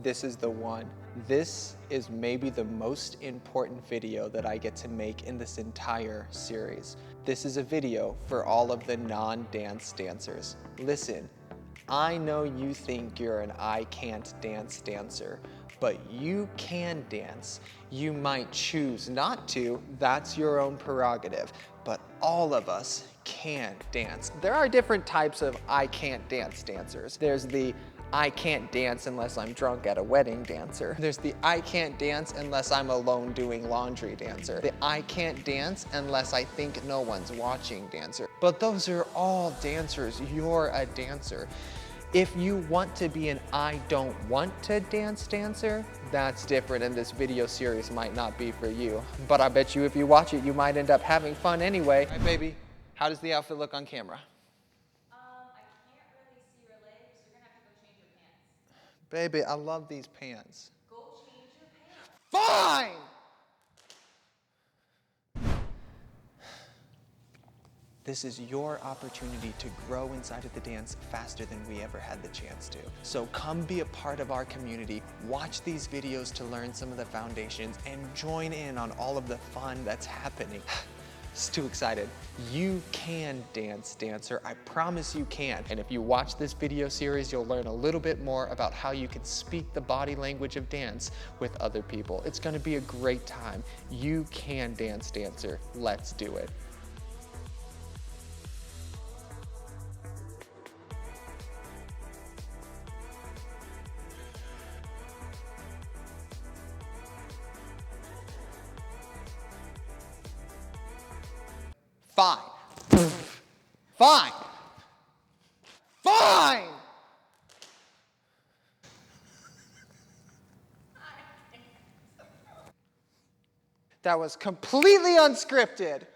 this is the one. This is maybe the most important video that I get to make in this entire series. This is a video for all of the non-dance dancers. Listen, I know you think you're an I can't dance dancer, but you can dance. You might choose not to, that's your own prerogative, but all of us can dance. There are different types of I can't dance dancers. There's the I can't dance unless I'm drunk at a wedding dancer. There's the I can't dance unless I'm alone doing laundry dancer. The I can't dance unless I think no one's watching dancer. But those are all dancers. You're a dancer. If you want to be an I don't want to dance dancer, that's different, and this video series might not be for you. But I bet you if you watch it, you might end up having fun anyway. All right, baby, how does the outfit look on camera? I can't really see your legs. You're gonna have to go change your pants. Baby, I love these pants. Go change your pants. Fine! This is your opportunity to grow inside of the dance faster than we ever had the chance to. So come be a part of our community, watch these videos to learn some of the foundations, and join in on all of the fun that's happening. It's too excited. You can dance, dancer. I promise you can. And if you watch this video series, you'll learn a little bit more about how you can speak the body language of dance with other people. It's gonna be a great time. You can dance, dancer. Let's do it. Fine. Fine. Fine! That was completely unscripted.